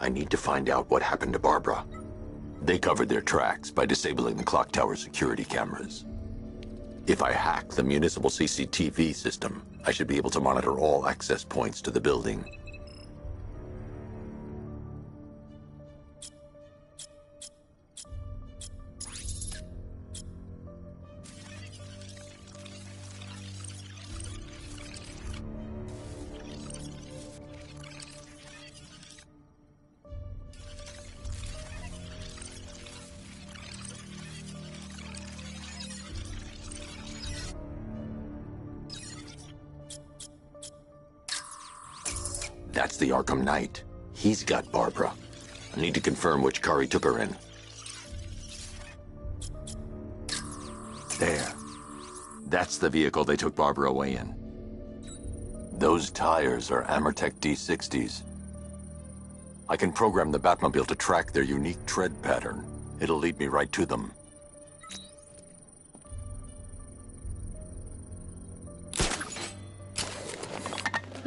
I need to find out what happened to Barbara. They covered their tracks by disabling the clock tower security cameras. If I hack the municipal CCTV system, I should be able to monitor all access points to the building. That's the Arkham Knight. He's got Barbara. I need to confirm which car he took her in. There. That's the vehicle they took Barbara away in. Those tires are Amertech D60s. I can program the Batmobile to track their unique tread pattern. It'll lead me right to them.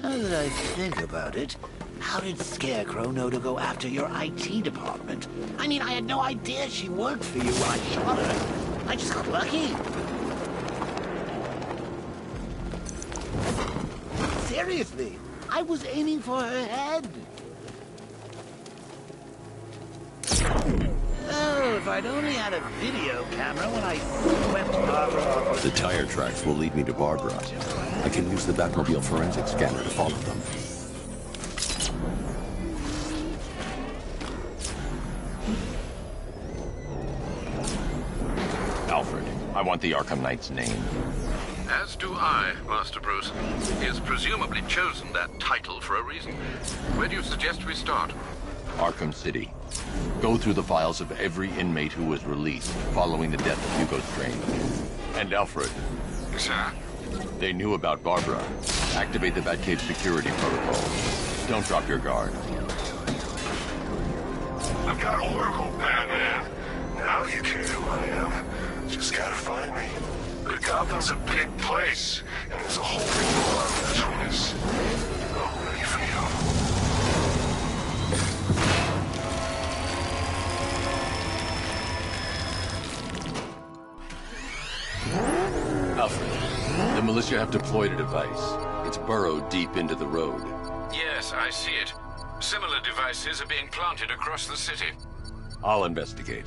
Now that I think about it, how did Scarecrow know to go after your IT department? I mean, I had no idea she worked for you when I shot her. I just got lucky. Seriously, I was aiming for her head. Oh, if I'd only had a video camera when I swept Barbara off. The tire tracks will lead me to Barbara. I can use the Batmobile forensic scanner to follow them. Alfred, I want the Arkham Knight's name. As do I, Master Bruce. He has presumably chosen that title for a reason. Where do you suggest we start? Arkham City. Go through the files of every inmate who was released following the death of Hugo Strange. And Alfred. Sir? They knew about Barbara. Activate the Batcave security protocol. Don't drop your guard. I've got Oracle, Batman. Now you care who I am. Just gotta find me. But Gotham's a big place, and there's a whole big world between us. I'm ready for you. Alfred, the militia have deployed a device. It's burrowed deep into the road. Yes, I see it. Similar devices are being planted across the city. I'll investigate.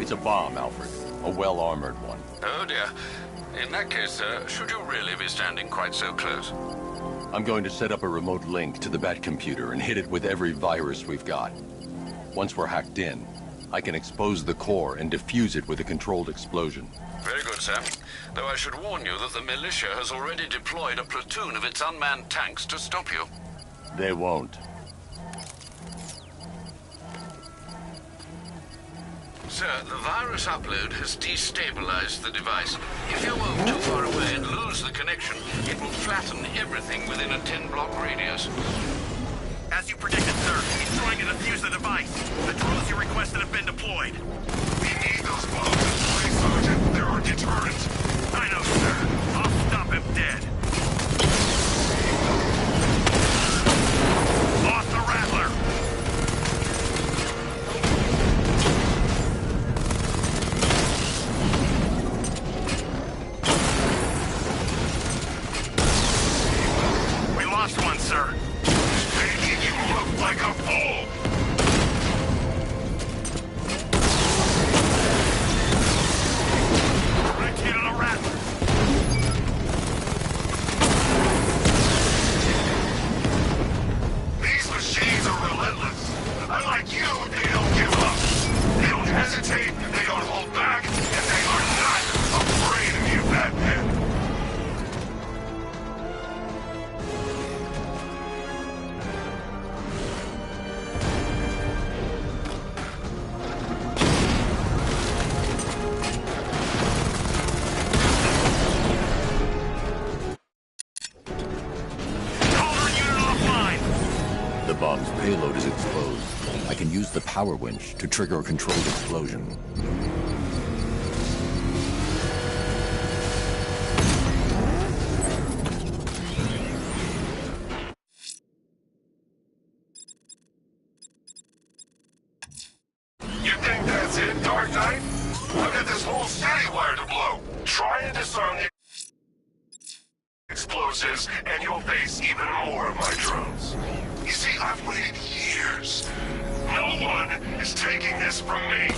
It's a bomb, Alfred. A well-armored one. Oh dear. In that case, should you really be standing quite so close? I'm going to set up a remote link to the Batcomputer and hit it with every virus we've got. Once we're hacked in, I can expose the core and defuse it with a controlled explosion. Very good, sir. Though I should warn you that the militia has already deployed a platoon of its unmanned tanks to stop you. They won't. Sir, the virus upload has destabilized the device. If you move too far away and lose the connection, it will flatten everything within a 10-block radius. As you predicted, sir, he's trying to defuse the device. The drones you requested have been deployed. We need those bombs in place, Sergeant. They're our deterrent. I know, sir. I'll stop him dead. Lost the Rattler. We lost one, sir. Making you look like a fool. Red kid on a Rattler. bomb's payload is exposed. I can use the power winch to trigger a controlled explosion. You think that's it, Dark Knight? I've got this whole city wired to blow. Try and disarm the explosives, and you'll face even more of my drones. You see, I've waited years. No one is taking this from me.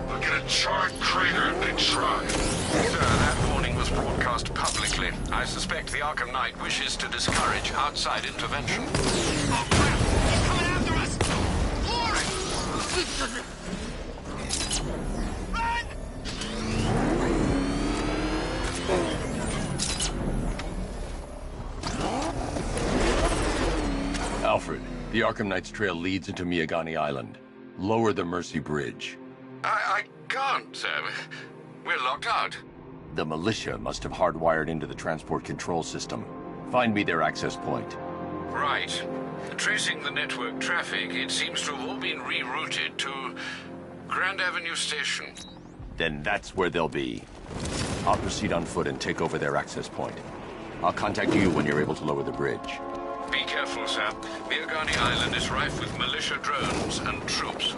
I'll get a charred crater if they try. Sir, that warning was broadcast publicly. I suspect the Arkham Knight wishes to discourage outside intervention. Oh, crap! He's coming after us! Lord! Run! Alfred, the Arkham Knight's trail leads into Miyagani Island. Lower the Mercy Bridge. I can't, sir. We're locked out. The militia must have hardwired into the transport control system. Find me their access point. Right. Tracing the network traffic, it seems to have all been rerouted to Grand Avenue Station. Then that's where they'll be. I'll proceed on foot and take over their access point. I'll contact you when you're able to lower the bridge. Be careful, sir. Miyagani Island is rife with militia drones and troops.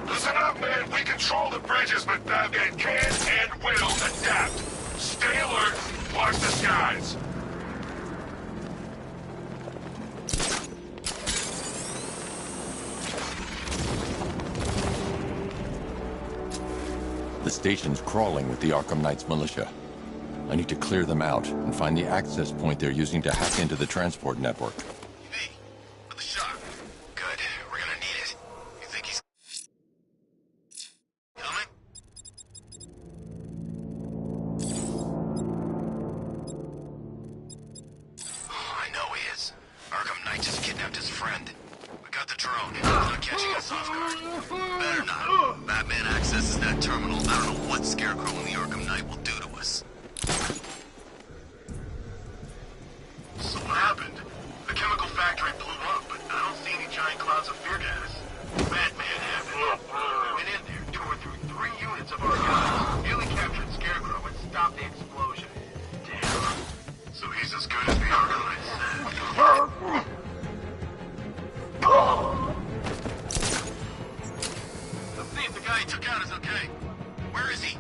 Listen up, man. We control the bridges, but Batman can and will adapt. Stay alert. Watch the skies. The station's crawling with the Arkham Knight's militia. I need to clear them out and find the access point they're using to hack into the transport network. Hey, for the shot. Good. We're gonna need it. You think he's coming? Oh, I know he is. Arkham Knight just kidnapped his friend. We got the drone. He's not catching us off guard. Better not. Batman accesses that terminal. I don't know what Scarecrow and the Arkham Knight will do to us. So what happened? The chemical factory blew up, but I don't see any giant clouds of fear gas. Batman happened. Went in there, tore through 3 units of our guys, nearly captured Scarecrow and stopped the explosion. Damn. So he's as good as the Arkham Knight said. Let's see if the guy he took out is okay. Where is he?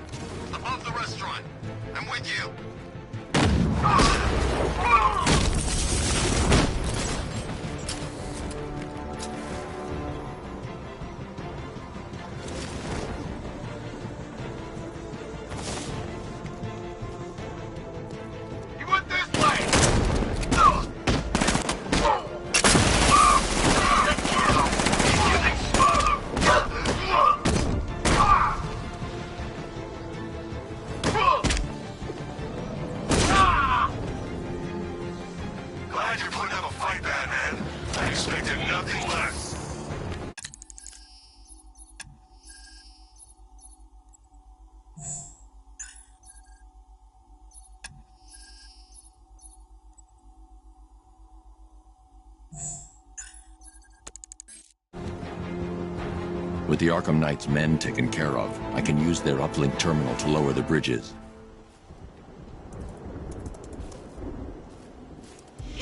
Above the restaurant. I'm with you. He went this way! Glad you're putting up a fight, Batman. I expected nothing less. With the Arkham Knight's men taken care of, I can use their uplink terminal to lower the bridges.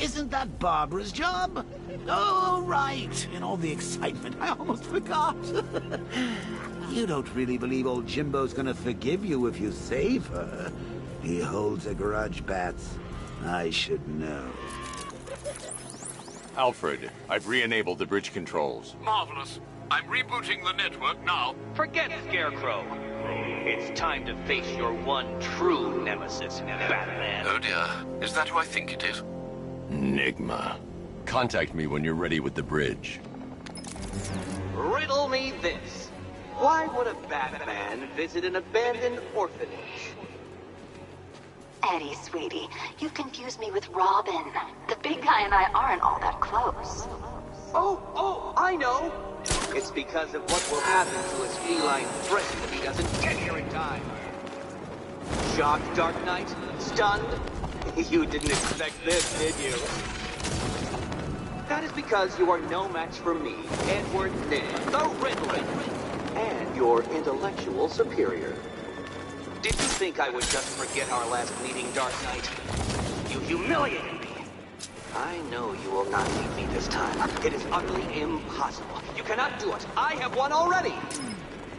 Isn't that Barbara's job? Oh, right. In all the excitement, I almost forgot. You don't really believe old Jimbo's gonna forgive you if you save her. He holds a grudge, Bats. I should know. Alfred, I've re-enabled the bridge controls. Marvelous. I'm rebooting the network now. Forget Scarecrow. It's time to face your one true nemesis, Batman. Oh dear. Is that who I think it is? Enigma. Contact me when you're ready with the bridge. Riddle me this. Why would a Batman visit an abandoned orphanage? Eddie, sweetie, you confused me with Robin. The big guy and I aren't all that close. Oh, I know. It's because of what will happen to his feline friend if he doesn't get here in time. Shocked, Dark Knight? Stunned? You didn't expect this, did you? That is because you are no match for me, Edward Ned, the Riddler, and your intellectual superior. Did you think I would just forget our last meeting, Dark Knight? You humiliated me. I know you will not beat me this time. It is utterly impossible. You cannot do it. I have won already.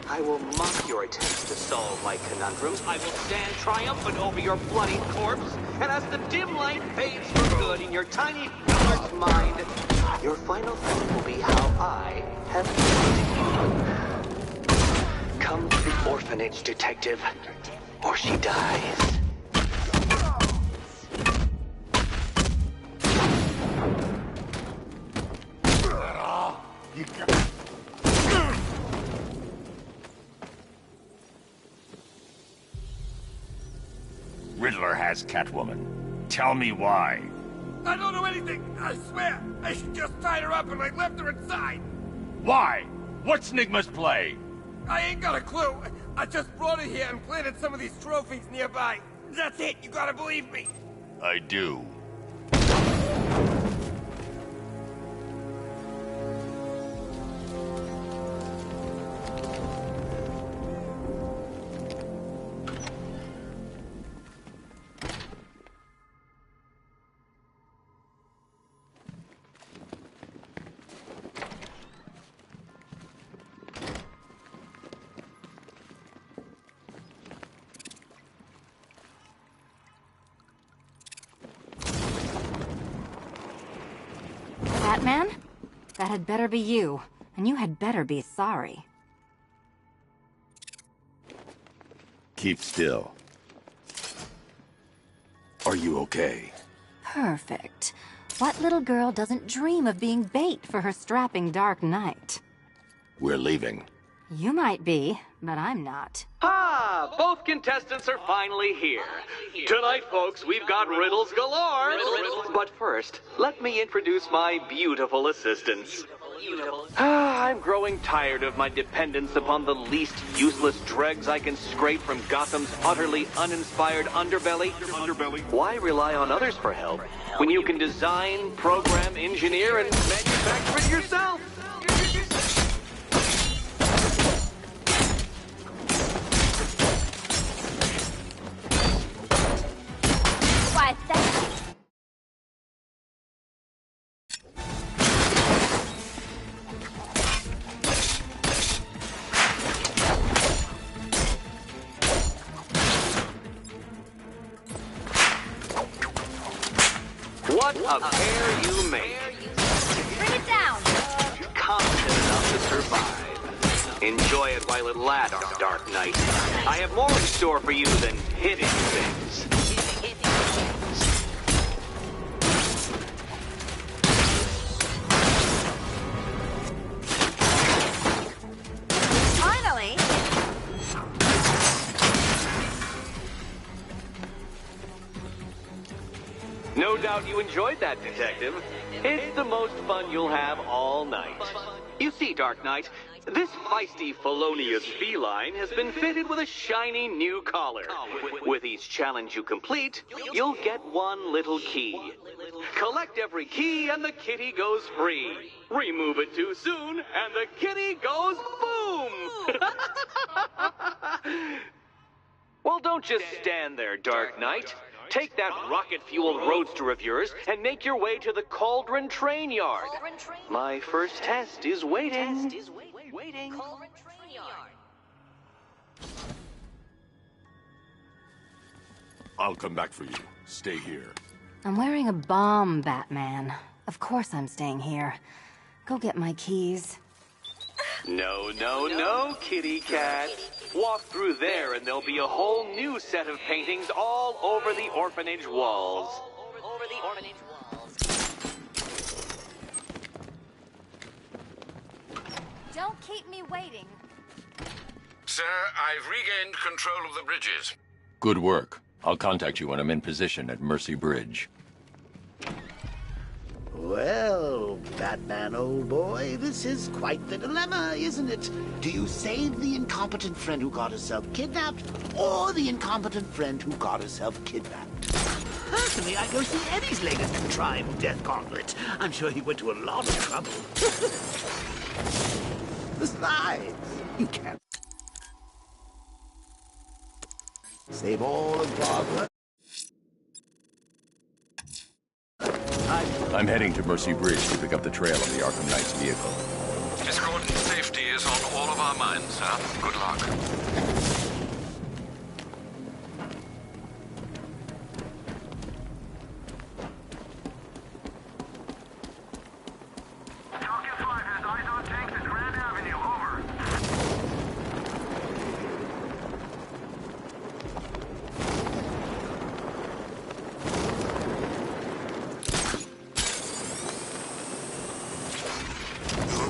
I will mock your attempts to solve my conundrums. I will stand triumphant over your bloody corpse. And as the dim light fades for good in your tiny colored mind, your final thought will be how I have defeated you. Come to the orphanage, detective, or she dies. Riddler has Catwoman. Tell me why. I don't know anything, I swear. I just tied her up and I left her inside. Why? What's Nigma's play? I ain't got a clue. I just brought her here and planted some of these trophies nearby. That's it, you gotta believe me. I do. Batman? That had better be you, and you had better be sorry. Keep still. Are you okay? Perfect. What little girl doesn't dream of being bait for her strapping Dark Knight? We're leaving. You might be, but I'm not. Ah, both contestants are finally here. Tonight, folks, we've got riddles galore. But first, let me introduce my beautiful assistants. I'm growing tired of my dependence upon the least useless dregs I can scrape from Gotham's utterly uninspired underbelly. Why rely on others for help when you can design, program, engineer, and manufacture it yourself? Why, thank you. What a pair you make. Bring it down. Competent enough to survive. Enjoy it while it lasts, Dark Knight. I have more in store for you than hitting things. Finally. No doubt you enjoyed that, Detective. It's the most fun you'll have all night. You see, Dark Knight, this feisty, felonious feline has been fitted with a shiny new collar. With each challenge you complete, you'll get one little key. Collect every key and the kitty goes free. Remove it too soon and the kitty goes boom! Well, don't just stand there, Dark Knight. Take that rocket-fueled roadster of yours and make your way to the Cauldron Train Yard. My first test is waiting. I'll come back for you. Stay here. I'm wearing a bomb, Batman. Of course I'm staying here. Go get my keys. No, kitty cat. Walk through there and there'll be a whole new set of paintings all over the orphanage walls. Don't keep me waiting. Sir, I've regained control of the bridges. Good work. I'll contact you when I'm in position at Mercy Bridge. Well, Batman, old boy, this is quite the dilemma, isn't it? Do you save the incompetent friend who got herself kidnapped, or the incompetent friend who got herself kidnapped? Personally, I'd go see Eddie's latest contrived death gauntlet. I'm sure he went to a lot of trouble. Besides, you can't save all of Barbara. I'm heading to Mercy Bridge to pick up the trail of the Arkham Knight's vehicle. Miss Gordon's safety is on all of our minds, sir. Good luck.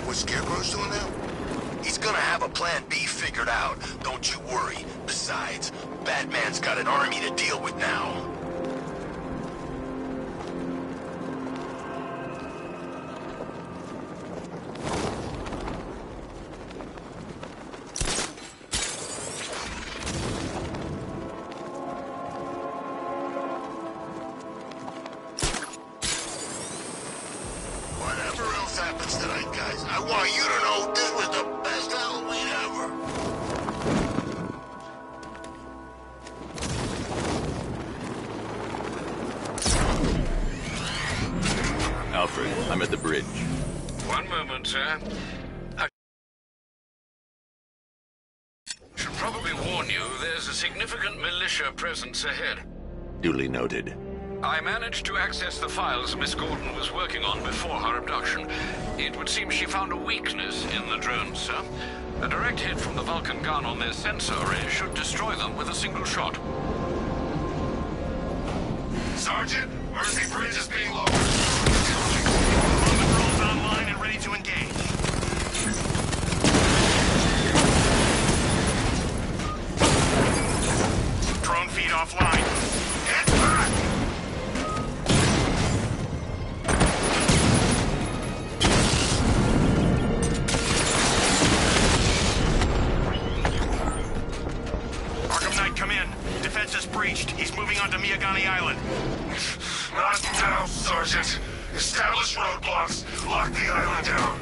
What Scarecrow's doing now? He's gonna have a plan B figured out. Don't you worry. Besides, Batman's got an army to deal with now. Whatever else happens tonight, guys, I want you to know this was the best Halloween ever. Alfred, I'm at the bridge. One moment, sir. I should probably warn you, there's a significant militia presence ahead. Duly noted. I managed to access the files Miss Gordon was working on before her abduction. It would seem she found a weakness in the drones, sir. A direct hit from the Vulcan gun on their sensor array should destroy them with a single shot. Sergeant, Mercy Bridge is being lowered. All the drones online and ready to engage. Drone feed offline. Get back! Arkham Knight, come in. Defense is breached. He's moving onto Miyagani Island. Not now, Sergeant. Establish roadblocks. Lock the island down.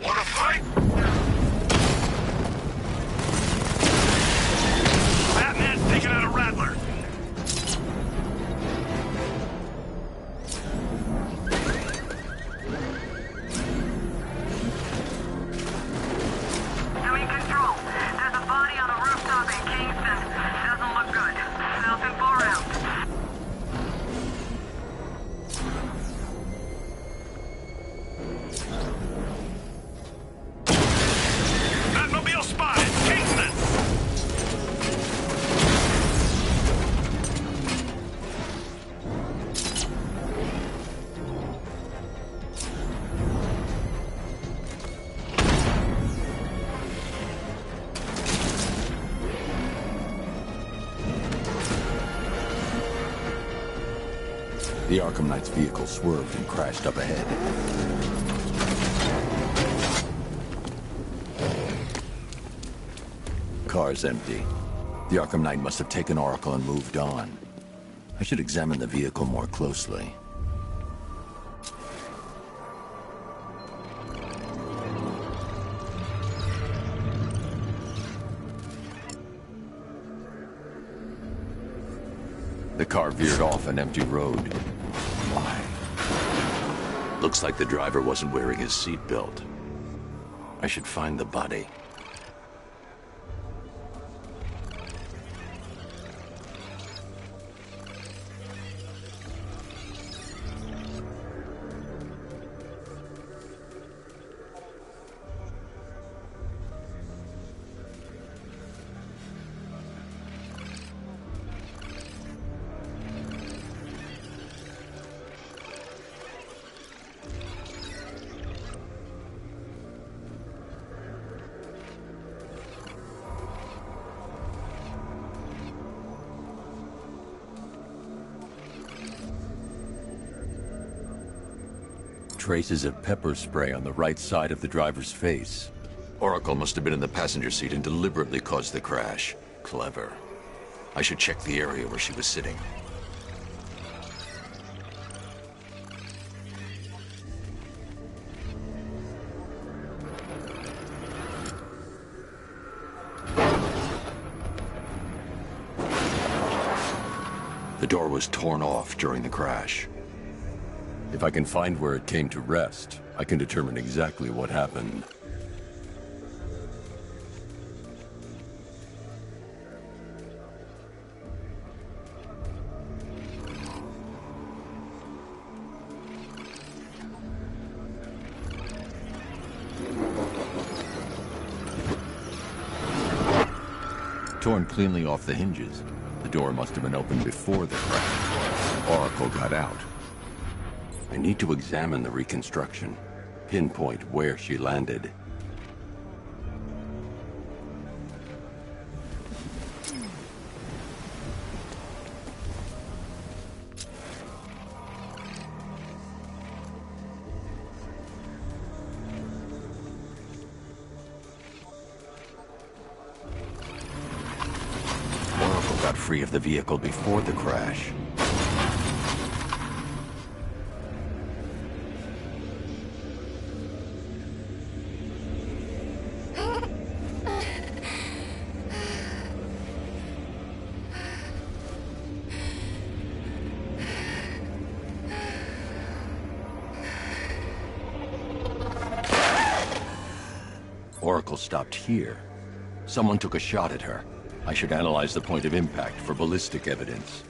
Wanna fight? Batman's taking out a Rattler. Doing control. There's a body on a rooftop in Kingston. Doesn't look good. South and far out. Batmobile spotted. Kingston. The Arkham Knight's vehicle swerved and crashed up ahead. Car's empty. The Arkham Knight must have taken Oracle and moved on. I should examine the vehicle more closely. The car veered off an empty road. Why? Looks like the driver wasn't wearing his seatbelt. I should find the body. Traces of pepper spray on the right side of the driver's face. Oracle must have been in the passenger seat and deliberately caused the crash. Clever. I should check the area where she was sitting. The door was torn off during the crash. If I can find where it came to rest, I can determine exactly what happened. Torn cleanly off the hinges. The door must have been opened before the crash. Oracle got out. I need to examine the reconstruction, pinpoint where she landed. Oracle got free of the vehicle before the crash. Oracle stopped here. Someone took a shot at her. I should analyze the point of impact for ballistic evidence.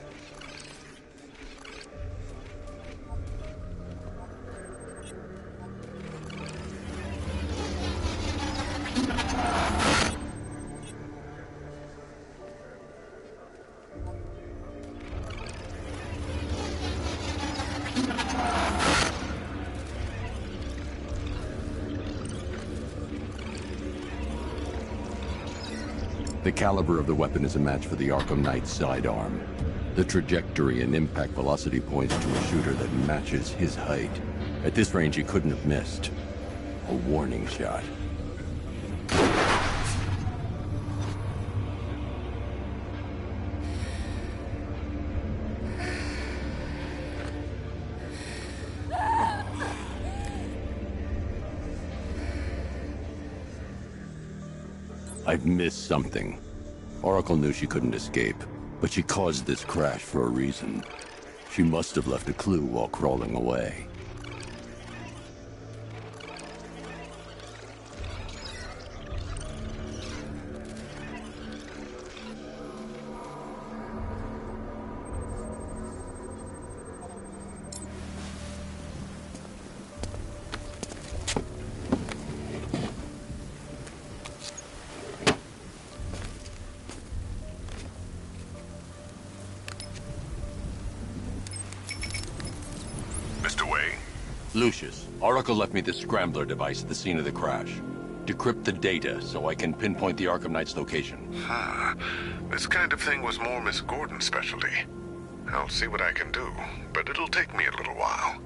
The caliber of the weapon is a match for the Arkham Knight's sidearm. The trajectory and impact velocity points to a shooter that matches his height. At this range, he couldn't have missed. A warning shot. I've missed something. Oracle knew she couldn't escape, but she caused this crash for a reason. She must have left a clue while crawling away. Lucius, Oracle left me the scrambler device at the scene of the crash. Decrypt the data so I can pinpoint the Arkham Knight's location. This kind of thing was more Miss Gordon's specialty. I'll see what I can do, but it'll take me a little while.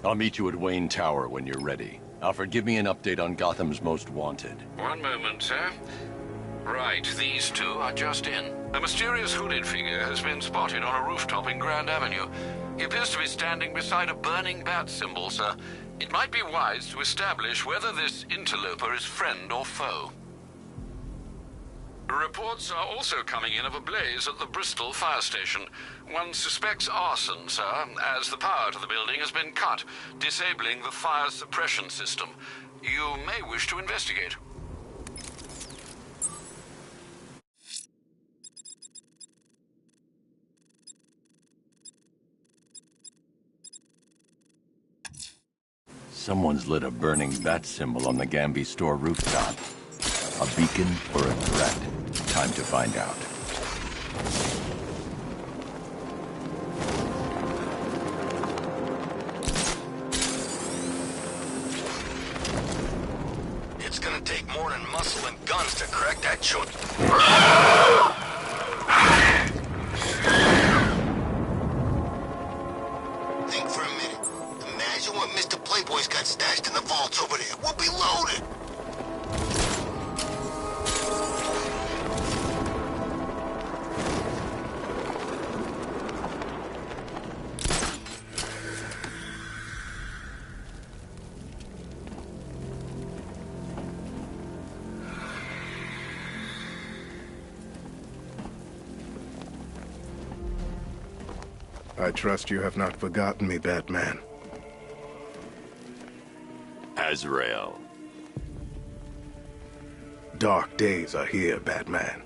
I'll meet you at Wayne Tower when you're ready. Alfred, give me an update on Gotham's Most Wanted. One moment, sir. Right, these two are just in. A mysterious hooded figure has been spotted on a rooftop in Grand Avenue. He appears to be standing beside a burning bat symbol, sir. It might be wise to establish whether this interloper is friend or foe. Reports are also coming in of a blaze at the Bristol fire station. One suspects arson, sir, as the power to the building has been cut, disabling the fire suppression system. You may wish to investigate. Someone's lit a burning bat symbol on the Gamby store rooftop. A beacon or a threat? Time to find out. It's gonna take more than muscle and guns to crack that joint. Think for a minute. Imagine what Mr. Playboy's I trust you have not forgotten me, Batman. Azrael. Dark days are here, Batman.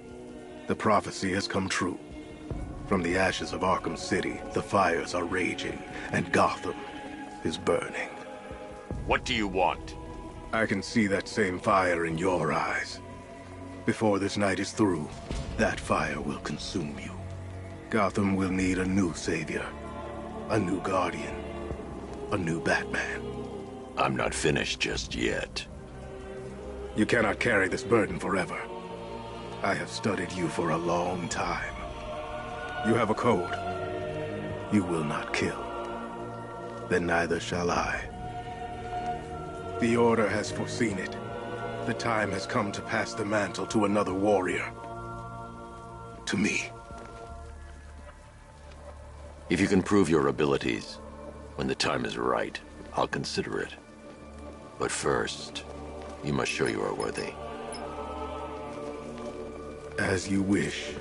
The prophecy has come true. From the ashes of Arkham City, the fires are raging, and Gotham is burning. What do you want? I can see that same fire in your eyes. Before this night is through, that fire will consume you. Gotham will need a new savior, a new guardian, a new Batman. I'm not finished just yet. You cannot carry this burden forever. I have studied you for a long time. You have a code. You will not kill. Then neither shall I. The Order has foreseen it. The time has come to pass the mantle to another warrior. To me. If you can prove your abilities, when the time is right, I'll consider it. But first, you must show you are worthy. As you wish.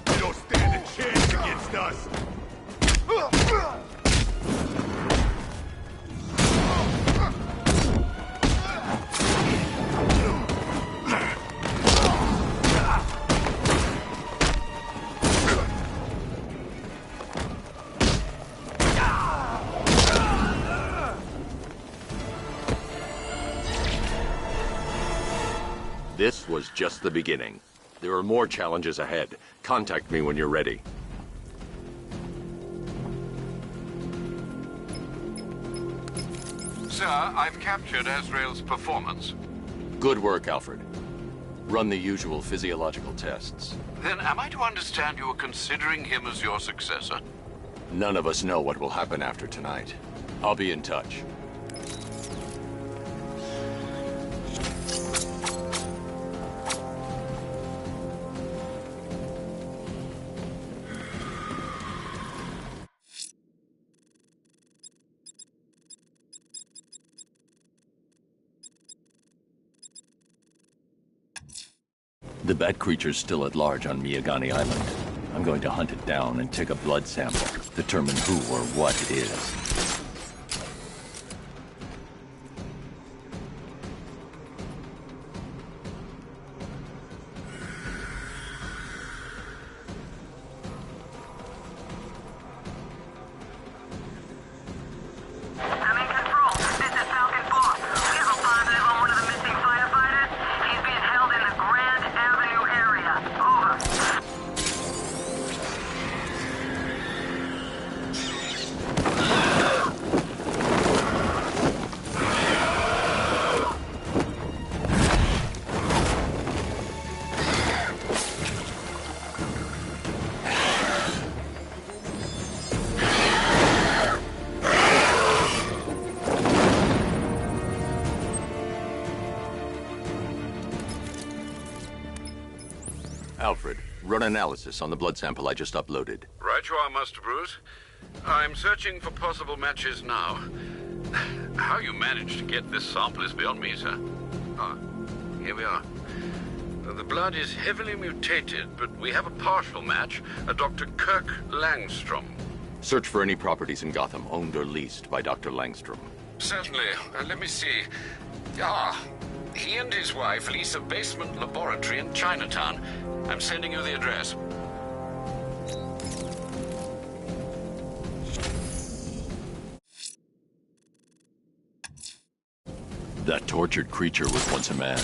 You don't stand a chance against us! This was just the beginning. There are more challenges ahead. Contact me when you're ready. Sir, I've captured Azrael's performance. Good work, Alfred. Run the usual physiological tests. Then am I to understand you are considering him as your successor? None of us know what will happen after tonight. I'll be in touch. The bat creature's still at large on Miyagani Island. I'm going to hunt it down and take a blood sample, determine who or what it is. I'm in control. This is Falcon 4. We have a positive on one of the missing firefighters. He's being held in the Grand Avenue area. Over. Alfred, run analysis on the blood sample I just uploaded. Right you are, Master Bruce. I'm searching for possible matches now. How you managed to get this sample is beyond me, sir. Ah, here we are. The blood is heavily mutated, but we have a partial match, a Dr. Kirk Langstrom. Search for any properties in Gotham owned or leased by Dr. Langstrom. Certainly. Let me see. Ah, he and his wife lease a basement laboratory in Chinatown. I'm sending you the address. That tortured creature was once a man.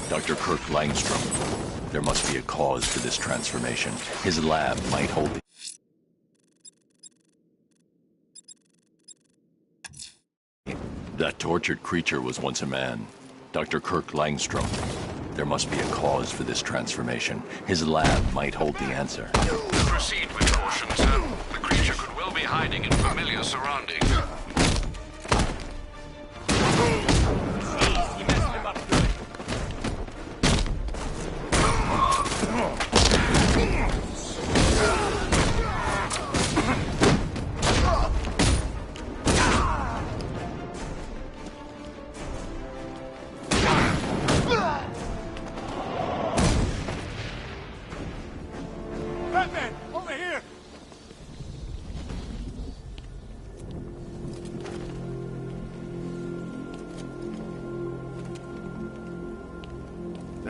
Dr. Kirk Langstrom. There must be a cause for this transformation. His lab might hold the... That tortured creature was once a man. Dr. Kirk Langstrom. There must be a cause for this transformation. His lab might hold the answer. Proceed with caution, sir. The creature could well be hiding in familiar surroundings.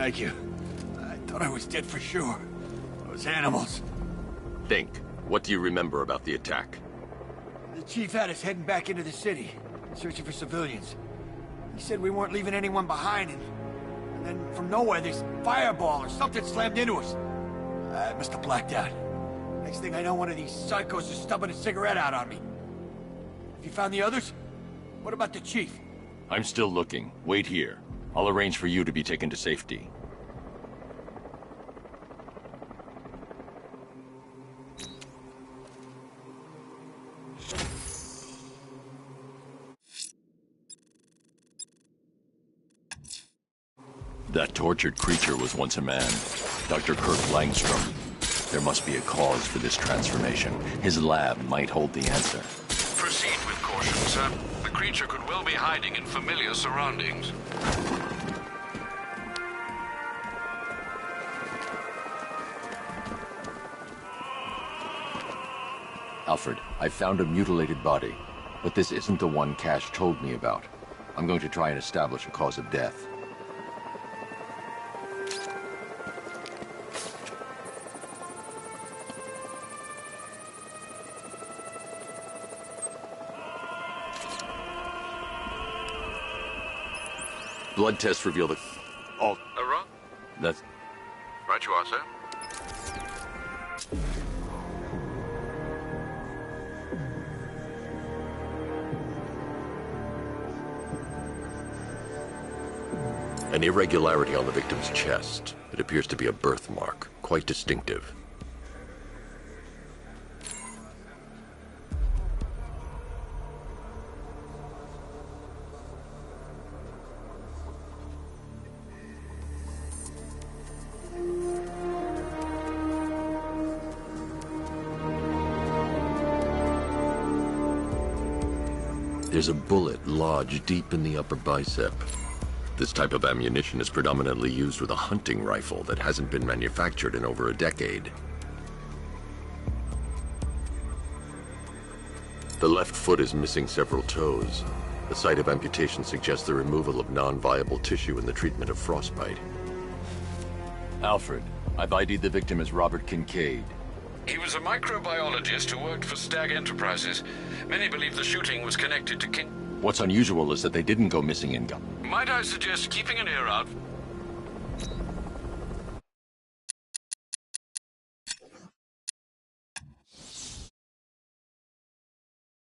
Thank you. I thought I was dead for sure. Those animals. Think. What do you remember about the attack? The chief had us heading back into the city, searching for civilians. He said we weren't leaving anyone behind, and then from nowhere, this fireball or something slammed into us. I must have blacked out. Next thing I know, one of these psychos is stubbing a cigarette out on me. Have you found the others? What about the chief? I'm still looking. Wait here. I'll arrange for you to be taken to safety. That tortured creature was once a man. Dr. Kirk Langstrom. There must be a cause for this transformation. His lab might hold the answer. Proceed with caution, sir. The creature could well be hiding in familiar surroundings. Alfred, I found a mutilated body, but this isn't the one Cash told me about. I'm going to try and establish a cause of death. Blood tests reveal the... Oh, Wrong? that's... Right you are, sir. An irregularity on the victim's chest. It appears to be a birthmark, quite distinctive. There's a bullet lodged deep in the upper bicep. This type of ammunition is predominantly used with a hunting rifle that hasn't been manufactured in over a decade. The left foot is missing several toes. The site of amputation suggests the removal of non-viable tissue in the treatment of frostbite. Alfred, I've ID'd the victim as Robert Kincaid. He was a microbiologist who worked for Stag Enterprises. Many believe the shooting was connected to What's unusual is that they didn't go missing in... Might I suggest keeping an ear out